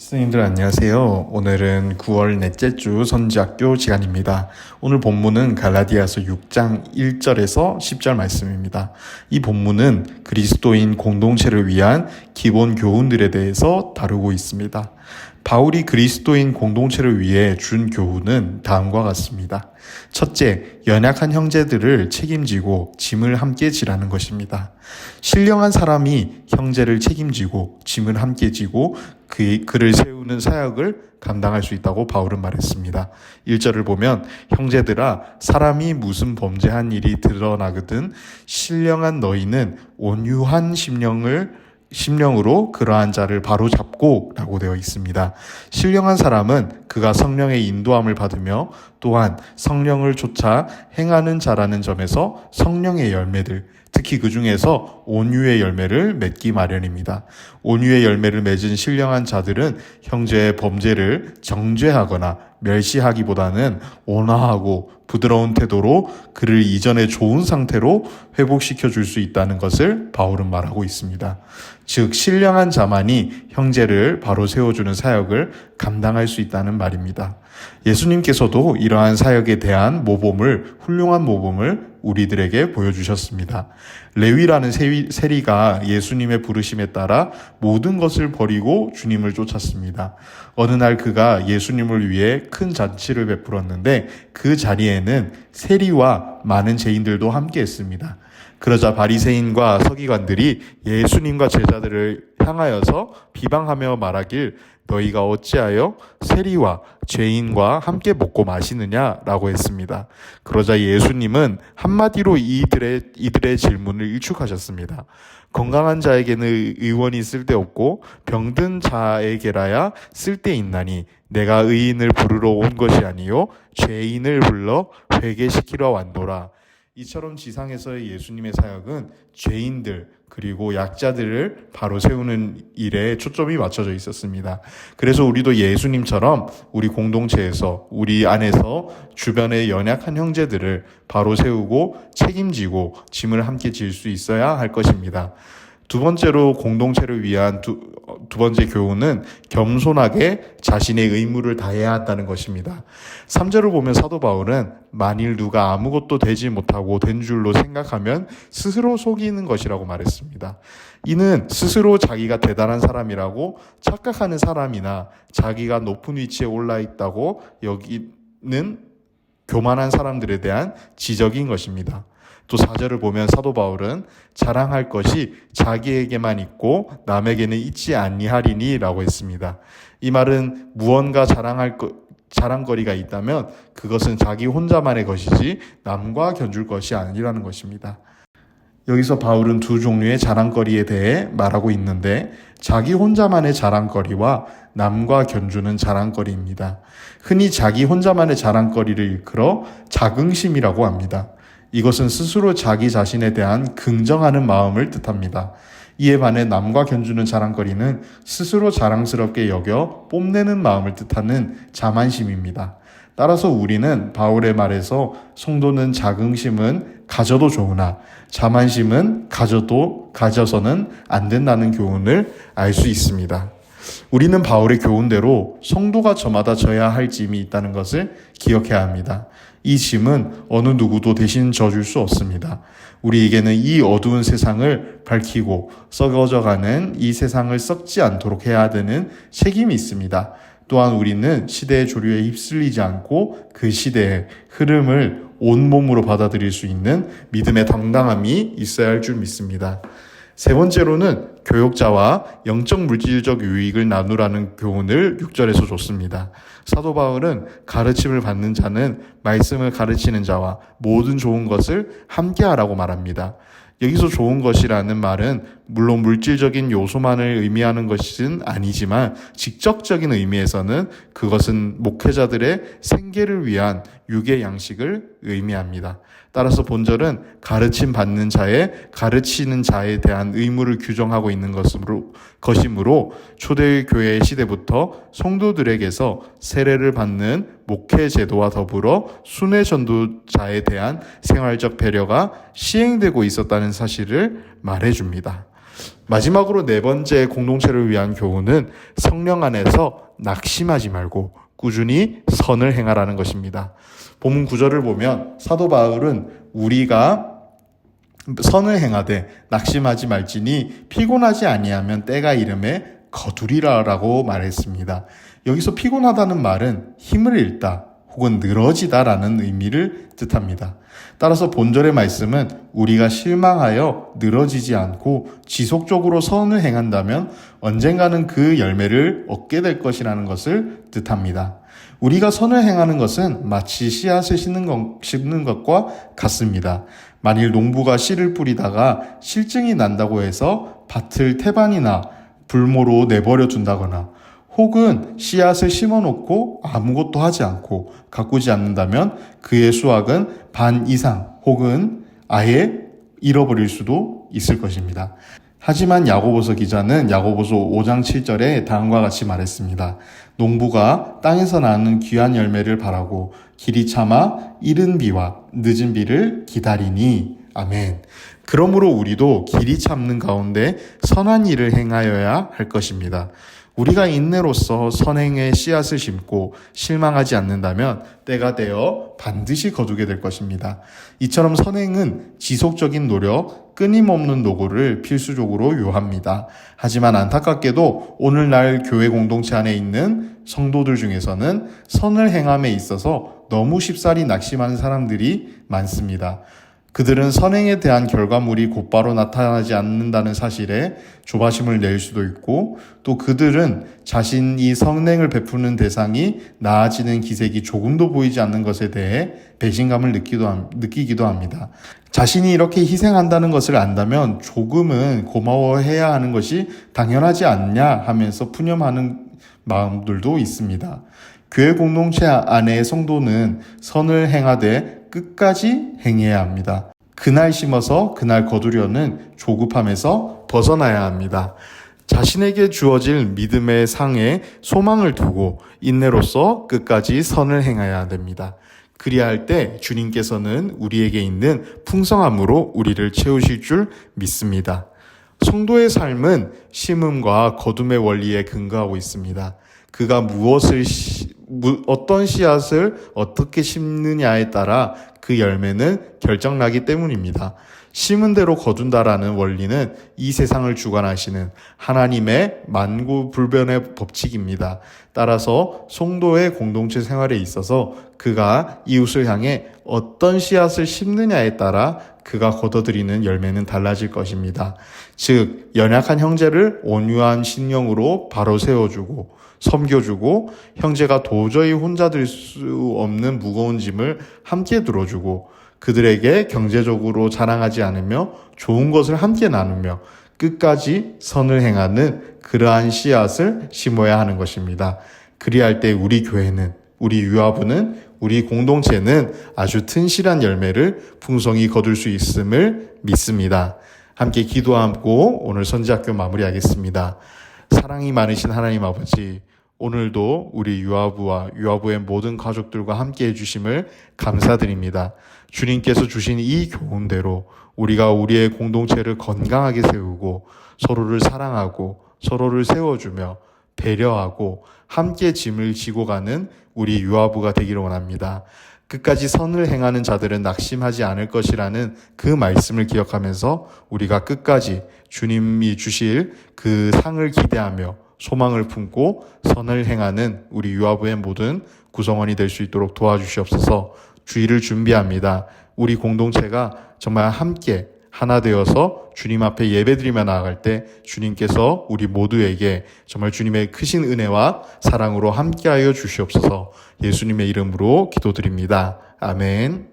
선생님들 안녕하세요. 오늘은 9월 넷째 주 선지학교 시간입니다. 오늘 본문은 갈라디아서 6장 1절에서 10절 말씀입니다. 이 본문은 그리스도인 공동체를 위한 기본 교훈들에 대해서 다루고 있습니다. 바울이 그리스도인 공동체를 위해 준 교훈은 다음과 같습니다. 첫째, 연약한 형제들을 책임지고 짐을 함께 지라는 것입니다. 신령한 사람이 형제를 책임지고 짐을 함께 지고 그를 세우는 사역을 감당할 수 있다고 바울은 말했습니다. 1절을 보면 형제들아 사람이 무슨 범죄한 일이 드러나거든 신령한 너희는 온유한 심령으로 그러한 자를 바로잡고 라고 되어 있습니다. 신령한 사람은 그가 성령의 인도함을 받으며 또한 성령을 쫓아 행하는 자라는 점에서 성령의 열매들, 특히 그 중에서 온유의 열매를 맺기 마련입니다. 온유의 열매를 맺은 신령한 자들은 형제의 범죄를 정죄하거나 멸시하기보다는 온화하고 부드러운 태도로 그를 이전의 좋은 상태로 회복시켜 줄 수 있다는 것을 바울은 말하고 있습니다. 즉 신령한 자만이 형제를 바로 세워주는 사역을 감당할 수 있다는 말입니다. 예수님께서도 이러한 사역에 대한 훌륭한 모범을 우리들에게 보여주셨습니다. 레위라는 세리가 예수님의 부르심에 따라 모든 것을 버리고 주님을 쫓았습니다. 어느 날 그가 예수님을 위해 큰 잔치를 베풀었는데 그 자리에는 세리와 많은 죄인들도 함께 했습니다. 그러자 바리새인과 서기관들이 예수님과 제자들을 향하여서 비방하며 말하길 너희가 어찌하여 세리와 죄인과 함께 먹고 마시느냐라고 했습니다. 그러자 예수님은 한마디로 이들의 질문을 일축하셨습니다. 건강한 자에게는 의원이 쓸데없고 병든 자에게라야 쓸데있나니 내가 의인을 부르러 온 것이 아니요 죄인을 불러 회개시키러 왔노라. 이처럼 지상에서의 예수님의 사역은 죄인들 그리고 약자들을 바로 세우는 일에 초점이 맞춰져 있었습니다. 그래서 우리도 예수님처럼 우리 공동체에서 우리 안에서 주변의 연약한 형제들을 바로 세우고 책임지고 짐을 함께 질 수 있어야 할 것입니다. 두 번째로 공동체를 위한 두 번째 교훈은 겸손하게 자신의 의무를 다해야 한다는 것입니다. 3절을 보면 사도 바울은 만일 누가 아무것도 되지 못하고 된 줄로 생각하면 스스로 속이는 것이라고 말했습니다. 이는 스스로 자기가 대단한 사람이라고 착각하는 사람이나 자기가 높은 위치에 올라 있다고 여기는 교만한 사람들에 대한 지적인 것입니다. 또 4절을 보면 사도 바울은 자랑할 것이 자기에게만 있고 남에게는 있지 아니하리니 라고 했습니다. 이 말은 무언가 자랑거리가 있다면 그것은 자기 혼자만의 것이지 남과 견줄 것이 아니라는 것입니다. 여기서 바울은 두 종류의 자랑거리에 대해 말하고 있는데 자기 혼자만의 자랑거리와 남과 견주는 자랑거리입니다. 흔히 자기 혼자만의 자랑거리를 일컬어 자긍심이라고 합니다. 이것은 스스로 자기 자신에 대한 긍정하는 마음을 뜻합니다. 이에 반해 남과 견주는 자랑거리는 스스로 자랑스럽게 여겨 뽐내는 마음을 뜻하는 자만심입니다. 따라서 우리는 바울의 말에서 성도는 자긍심은 가져도 좋으나 자만심은 가져서는 안 된다는 교훈을 알 수 있습니다. 우리는 바울의 교훈대로 성도가 저마다 져야 할 짐이 있다는 것을 기억해야 합니다. 이 짐은 어느 누구도 대신 져줄 수 없습니다. 우리에게는 이 어두운 세상을 밝히고 썩어져가는 이 세상을 썩지 않도록 해야 되는 책임이 있습니다. 또한 우리는 시대의 조류에 휩쓸리지 않고 그 시대의 흐름을 온몸으로 받아들일 수 있는 믿음의 당당함이 있어야 할 줄 믿습니다. 세 번째로는 교역자와 영적 물질적 유익을 나누라는 교훈을 6절에서 줬습니다. 사도 바울은 가르침을 받는 자는 말씀을 가르치는 자와 모든 좋은 것을 함께하라고 말합니다. 여기서 좋은 것이라는 말은 물론 물질적인 요소만을 의미하는 것은 아니지만 직접적인 의미에서는 그것은 목회자들의 생계를 위한 육의 양식을 의미합니다. 따라서 본절은 가르침 받는 자의 가르치는 자에 대한 의무를 규정하고 있는 것이므로 초대교회 시대부터 성도들에게서 세례를 받는 목회 제도와 더불어 순회 전도자에 대한 생활적 배려가 시행되고 있었다는 사실을 말해줍니다. 마지막으로 네 번째 공동체를 위한 교훈은 성령 안에서 낙심하지 말고 꾸준히 선을 행하라는 것입니다. 본문 9절을 보면 사도 바울은 우리가 선을 행하되 낙심하지 말지니 피곤하지 아니하면 때가 이름에 거두리라라고 말했습니다. 여기서 피곤하다는 말은 힘을 잃다 혹은 늘어지다라는 의미를 뜻합니다. 따라서 본절의 말씀은 우리가 실망하여 늘어지지 않고 지속적으로 선을 행한다면 언젠가는 그 열매를 얻게 될 것이라는 것을 뜻합니다. 우리가 선을 행하는 것은 마치 씨앗을 심는 것과 같습니다. 만일 농부가 씨를 뿌리다가 실증이 난다고 해서 밭을 태반이나 불모로 내버려 둔다거나 혹은 씨앗을 심어놓고 아무것도 하지 않고 가꾸지 않는다면 그의 수확은 반 이상 혹은 아예 잃어버릴 수도 있을 것입니다. 하지만 야고보서 기자는 야고보서 5장 7절에 다음과 같이 말했습니다. 농부가 땅에서 나는 귀한 열매를 바라고 길이 참아 이른 비와 늦은 비를 기다리니. 아멘. 그러므로 우리도 길이 참는 가운데 선한 일을 행하여야 할 것입니다. 우리가 인내로서 선행의 씨앗을 심고 실망하지 않는다면 때가 되어 반드시 거두게 될 것입니다. 이처럼 선행은 지속적인 노력, 끊임없는 노고를 필수적으로 요합니다. 하지만 안타깝게도 오늘날 교회 공동체 안에 있는 성도들 중에서는 선을 행함에 있어서 너무 쉽사리 낙심하는 사람들이 많습니다. 그들은 선행에 대한 결과물이 곧바로 나타나지 않는다는 사실에 조바심을 낼 수도 있고, 또 그들은 자신이 선행을 베푸는 대상이 나아지는 기색이 조금도 보이지 않는 것에 대해 배신감을 느끼기도 합니다. 자신이 이렇게 희생한다는 것을 안다면 조금은 고마워해야 하는 것이 당연하지 않냐 하면서 푸념하는 마음들도 있습니다. 교회 공동체 안의 성도는 선을 행하되 끝까지 행해야 합니다. 그날 심어서 그날 거두려는 조급함에서 벗어나야 합니다. 자신에게 주어질 믿음의 상에 소망을 두고 인내로서 끝까지 선을 행해야 됩니다. 그리할 때 주님께서는 우리에게 있는 풍성함으로 우리를 채우실 줄 믿습니다. 성도의 삶은 심음과 거둠의 원리에 근거하고 있습니다. 그가 어떤 씨앗을 어떻게 심느냐에 따라 그 열매는 결정나기 때문입니다. 심은 대로 거둔다라는 원리는 이 세상을 주관하시는 하나님의 만고불변의 법칙입니다. 따라서 성도의 공동체 생활에 있어서 그가 이웃을 향해 어떤 씨앗을 심느냐에 따라 그가 거둬들이는 열매는 달라질 것입니다. 즉, 연약한 형제를 온유한 신령으로 바로 세워주고 섬겨주고, 형제가 도저히 혼자 들 수 없는 무거운 짐을 함께 들어주고, 그들에게 경제적으로 자랑하지 않으며 좋은 것을 함께 나누며 끝까지 선을 행하는 그러한 씨앗을 심어야 하는 것입니다. 그리할 때 우리 교회는, 우리 유아부는, 우리 공동체는 아주 튼실한 열매를 풍성히 거둘 수 있음을 믿습니다. 함께 기도하고 오늘 선지학교 마무리하겠습니다. 사랑이 많으신 하나님 아버지, 오늘도 우리 유아부와 유아부의 모든 가족들과 함께 해주심을 감사드립니다. 주님께서 주신 이 교훈대로 우리가 우리의 공동체를 건강하게 세우고 서로를 사랑하고 서로를 세워주며 배려하고 함께 짐을 지고 가는 우리 유아부가 되기를 원합니다. 끝까지 선을 행하는 자들은 낙심하지 않을 것이라는 그 말씀을 기억하면서 우리가 끝까지 주님이 주실 그 상을 기대하며 소망을 품고 선을 행하는 우리 유아부의 모든 구성원이 될 수 있도록 도와주시옵소서. 주일을 준비합니다. 우리 공동체가 정말 함께 하나 되어서 주님 앞에 예배드리며 나아갈 때 주님께서 우리 모두에게 정말 주님의 크신 은혜와 사랑으로 함께하여 주시옵소서. 예수님의 이름으로 기도드립니다. 아멘.